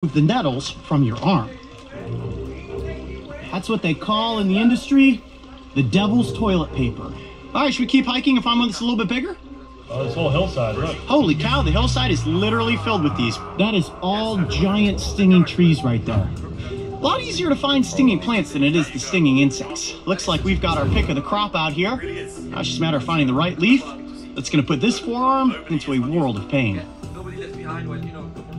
the nettles from your arm. That's what they call in the industry the devil's toilet paper. All right, should we keep hiking and find one that's a little bit bigger? Oh, this whole hillside, look. Holy cow, the hillside is literally filled with these. That is all giant stinging trees right there. A lot easier to find stinging plants than it is the stinging insects. Looks like we've got our pick of the crop out here. Now it's just a matter of finding the right leaf that's going to put this forearm into a world of pain.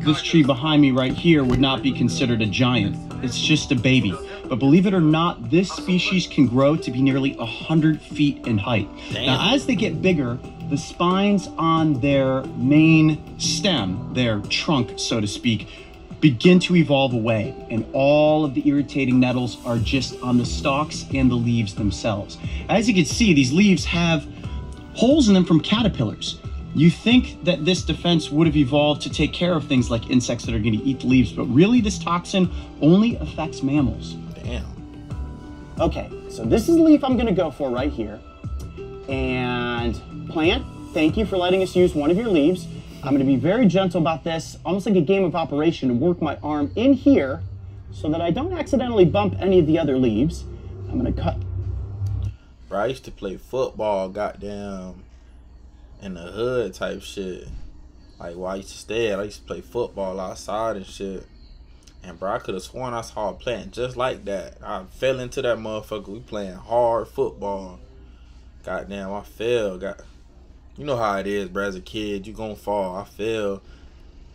This tree behind me right here would not be considered a giant. It's just a baby. But believe it or not, this species can grow to be nearly 100 feet in height. Damn. Now, as they get bigger, the spines on their main stem, their trunk, so to speak, begin to evolve away. And all of the irritating nettles are just on the stalks and the leaves themselves. As you can see, these leaves have holes in them from caterpillars. You think that this defense would have evolved to take care of things like insects that are going to eat the leaves, but really this toxin only affects mammals. Damn. Okay, so this is the leaf I'm going to go for right here. And plant, thank you for letting us use one of your leaves. I'm going to be very gentle about this, almost like a game of operation, to work my arm in here so that I don't accidentally bump any of the other leaves. I'm going to cut. Bro, I used to play football, goddamn, in the hood type shit. Like where I used to stay at, I used to play football outside and shit. And bro, I could have sworn I saw a plant just like that. I fell into that motherfucker. We playing hard football. Goddamn, I fell. You know how it is, bro. As a kid, you gonna fall. I fell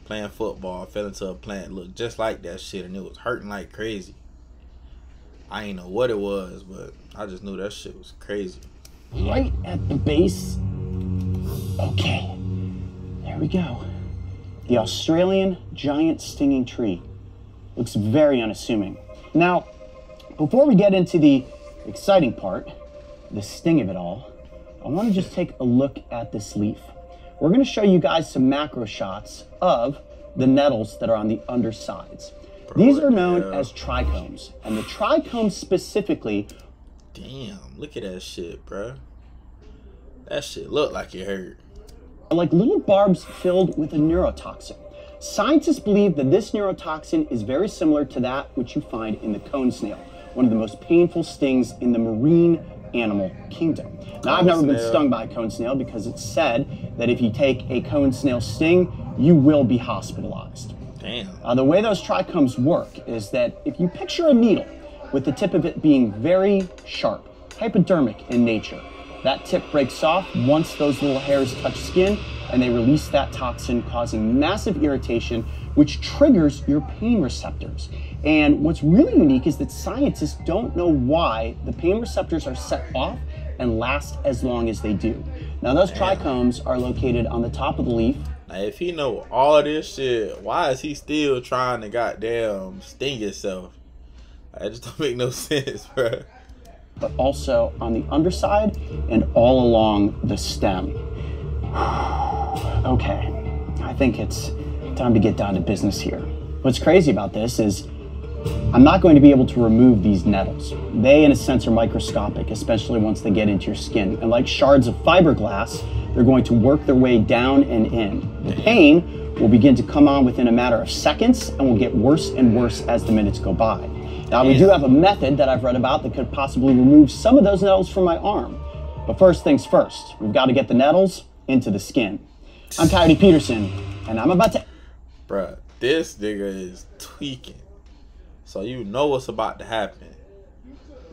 playing football. I fell into a plant. Looked just like that shit, and it was hurting like crazy. I ain't know what it was, but I just knew that shit was crazy. Right at the base. Okay, there we go. The Australian giant stinging tree. Looks very unassuming. Now, before we get into the exciting part, the sting of it all, I want to just take a look at this leaf. We're going to show you guys some macro shots of the nettles that are on the undersides. These are known as trichomes, and the trichomes specifically. Damn, look at that shit, bro. That shit look like it hurt. Are like little barbs filled with a neurotoxin. Scientists believe that this neurotoxin is very similar to that which you find in the cone snail, one of the most painful stings in the marine animal kingdom. Now, I've never been stung by a cone snail because it's said that if you take a cone snail sting, you will be hospitalized. Damn. The way those trichomes work is that if you picture a needle with the tip of it being very sharp, hypodermic in nature, that tip breaks off once those little hairs touch skin, and they release that toxin, causing massive irritation, which triggers your pain receptors. And what's really unique is that scientists don't know why the pain receptors are set off and last as long as they do. Now, those trichomes are located on the top of the leaf. Now, if he know all this shit, why is he still trying to goddamn sting himself? That just don't make no sense, bro. But also on the underside and all along the stem. Okay, I think it's time to get down to business here. What's crazy about this is I'm not going to be able to remove these nettles. They, in a sense, are microscopic, especially once they get into your skin. And like shards of fiberglass, they're going to work their way down and in. The pain will begin to come on within a matter of seconds and will get worse and worse as the minutes go by. Now, we do have a method that I've read about that could possibly remove some of those nettles from my arm. But first things first, we've got to get the nettles into the skin. I'm Coyote Peterson, and I'm about to... Bruh, this nigga is tweaking. So you know what's about to happen.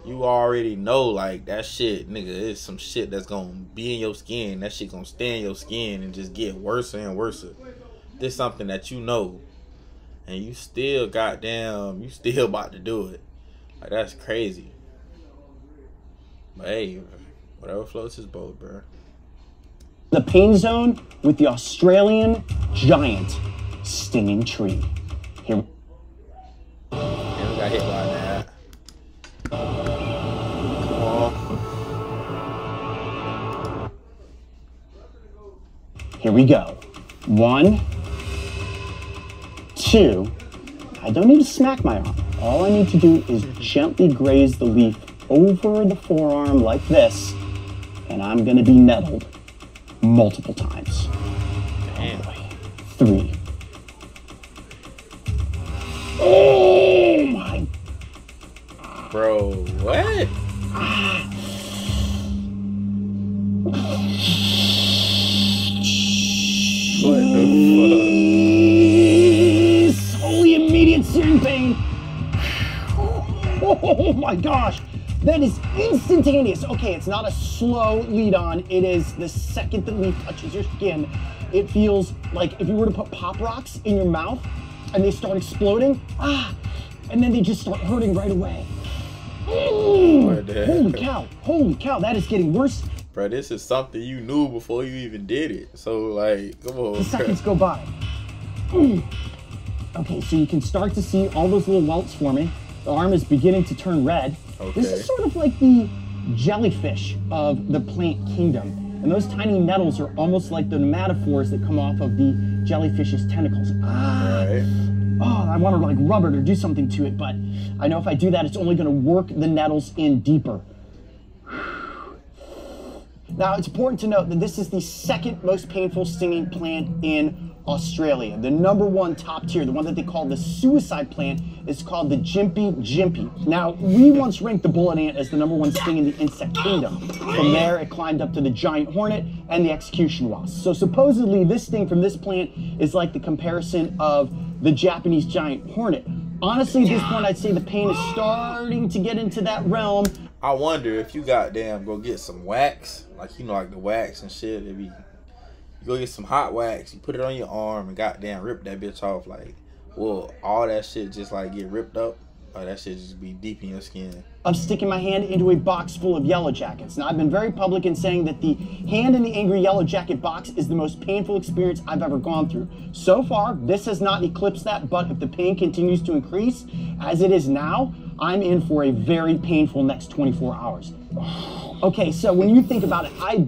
You already know, like, that shit, nigga, is some shit that's gonna be in your skin. That shit gonna stay in your skin and just get worse and worse. This something that you know. And you still goddamn, you still about to do it. Like, that's crazy. But hey, whatever floats his boat, bro. The pain zone with the Australian giant stinging tree. Here we got hit by that. Come on. Here we go. 1, 2. I don't need to smack my arm. All I need to do is gently graze the leaf over the forearm like this, and I'm gonna be nettled multiple times. Damn. 3, Bro, what? What the fuck? Holy immediate searing pain. Oh my gosh. That is instantaneous. Okay, it's not a slow lead on. It is the second the leaf touches your skin. It feels like if you were to put pop rocks in your mouth and they start exploding, and then they just start hurting right away. Holy cow, that is getting worse. Bro, this is something you knew before you even did it. So, like, come on. The seconds go by. Okay, so you can start to see all those little welts forming. The arm is beginning to turn red. Okay. This is sort of like the jellyfish of the plant kingdom. And those tiny nettles are almost like the nematophores that come off of the jellyfish's tentacles. Right. Oh, I want to like rub it or do something to it, but I know if I do that, it's only going to work the nettles in deeper. Now, it's important to note that this is the second most painful stinging plant in Australia. The #1 top tier, the one that they call the suicide plant, is called the Gympie gympie. Now, we once ranked the bullet ant as the #1 sting in the insect kingdom. From there, it climbed up to the giant hornet and the execution wasp. So supposedly, this sting from this plant is like the comparison of the Japanese giant hornet. Honestly, at this point, I'd say the pain is starting to get into that realm. I wonder if you goddamn go get some wax, like, you know, like the wax and shit. You go get some hot wax, you put it on your arm and goddamn rip that bitch off. Like, well, all that shit just like get ripped up, or that shit just be deep in your skin. Of sticking my hand into a box full of yellow jackets. Now, I've been very public in saying that the hand in the angry yellow jacket box is the most painful experience I've ever gone through. So far, this has not eclipsed that, but if the pain continues to increase, as it is now, I'm in for a very painful next 24 hours. Okay, so when you think about it, I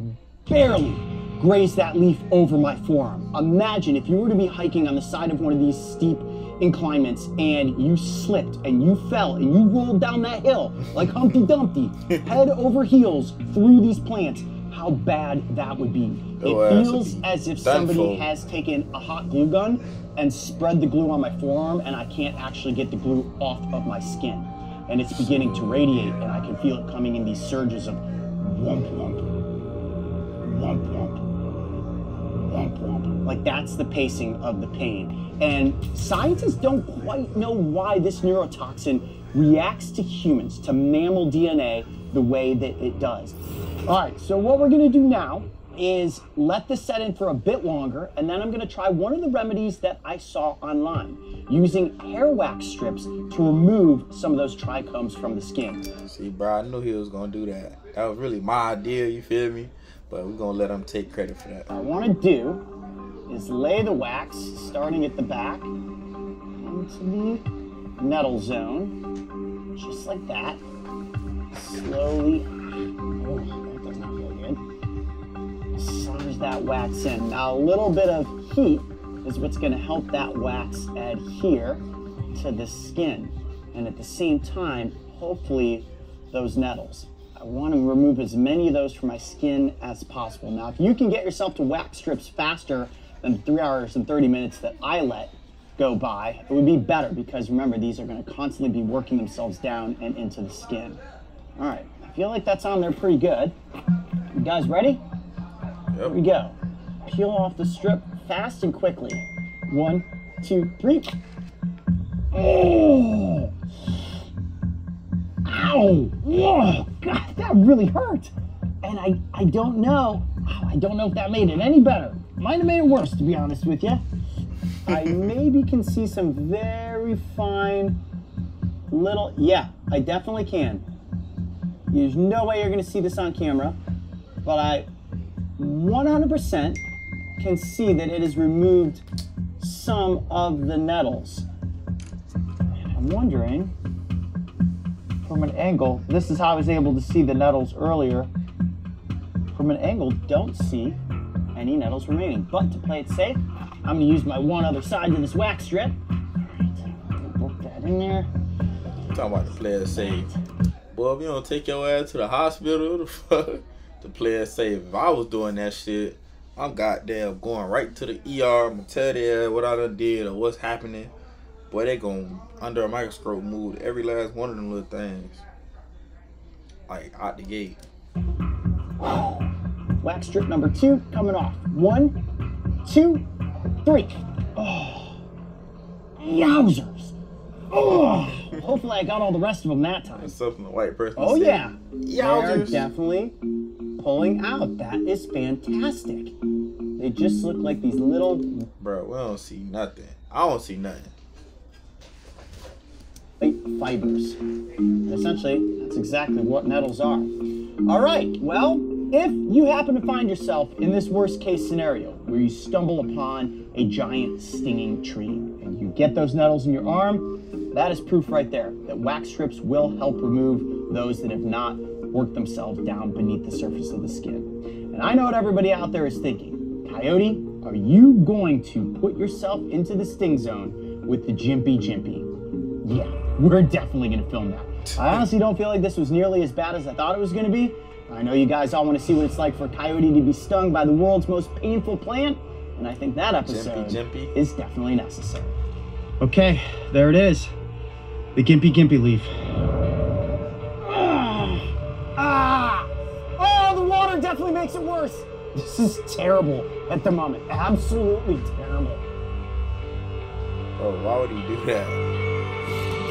barely grazed that leaf over my forearm. Imagine if you were to be hiking on the side of one of these steep inclinements and you slipped and you fell and you rolled down that hill like Humpty Dumpty, head over heels through these plants. How bad that would be. It feels as if somebody has taken a hot glue gun and spread the glue on my forearm, and I can't actually get the glue off of my skin. And it's beginning to radiate, and I can feel it coming in these surges of whomp whomp, whomp whomp, whomp whomp. Like, that's the pacing of the pain. And scientists don't quite know why this neurotoxin reacts to humans, to mammal DNA, the way that it does. All right, so what we're gonna do now is let this set in for a bit longer, and then I'm gonna try one of the remedies that I saw online, using hair wax strips to remove some of those trichomes from the skin. See, bro, I knew he was gonna do that. That was really my idea, you feel me? But we're gonna let him take credit for that. What I wanna do is lay the wax, starting at the back, into the nettle zone, just like that. Slowly, oh, that does not feel good. Massage that wax in. Now, a little bit of heat is what's gonna help that wax adhere to the skin. And at the same time, hopefully, those nettles. I wanna remove as many of those from my skin as possible. Now, if you can get yourself to wax strips faster than 3 hours and 30 minutes that I let go by, it would be better, because remember, these are gonna constantly be working themselves down and into the skin. All right, I feel like that's on there pretty good. You guys ready? Yep. Here we go. Peel off the strip fast and quickly. 1, 2, 3. Oh! Ow! Oh, God, that really hurt. And I don't know. I don't know if that made it any better. Might have made it worse, to be honest with you. I maybe can see some very fine little, yeah, I definitely can. There's no way you're gonna see this on camera, but I 100% can see that it has removed some of the nettles. And I'm wondering, from an angle, this is how I was able to see the nettles earlier. From an angle, don't see any nettles remaining. But to play it safe, I'm gonna use my one other side to this wax strip. All right, work that in there. Talking about the play it safe. Boy, if you don't take your ass to the hospital, the fuck, to play it safe. If I was doing that shit, I'm goddamn going right to the ER. I'm gonna tell them what I done did or what's happening. Boy, they gonna, under a microscope, move every last one of them little things. like out the gate. Wax strip number 2 coming off. 1, 2, 3. Oh, yowzers. Oh, hopefully I got all the rest of them that time. That's something the white person Oh said. yeah, Yowzers. they're definitely pulling out. That is fantastic. They just look like these little Bro, we don't see nothing. I don't see nothing. fibers. And essentially, that's exactly what nettles are. All right, well, if you happen to find yourself in this worst case scenario where you stumble upon a giant stinging tree and you get those nettles in your arm, that is proof right there that wax strips will help remove those that have not worked themselves down beneath the surface of the skin. And I know what everybody out there is thinking. Coyote, are you going to put yourself into the sting zone with the Jimpy Jimpy? Yeah, we're definitely going to film that. I honestly don't feel like this was nearly as bad as I thought it was going to be. I know you guys all want to see what it's like for a coyote to be stung by the world's most painful plant, and I think that episode is definitely necessary. Okay, there it is. The Gimpy Gimpy leaf. Oh, the water definitely makes it worse. This is terrible at the moment. Absolutely terrible. Bro, why would he do that?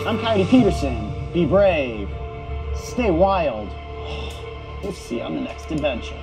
I'm Coyote Peterson. Be brave. Stay wild. We'll see you on the next adventure.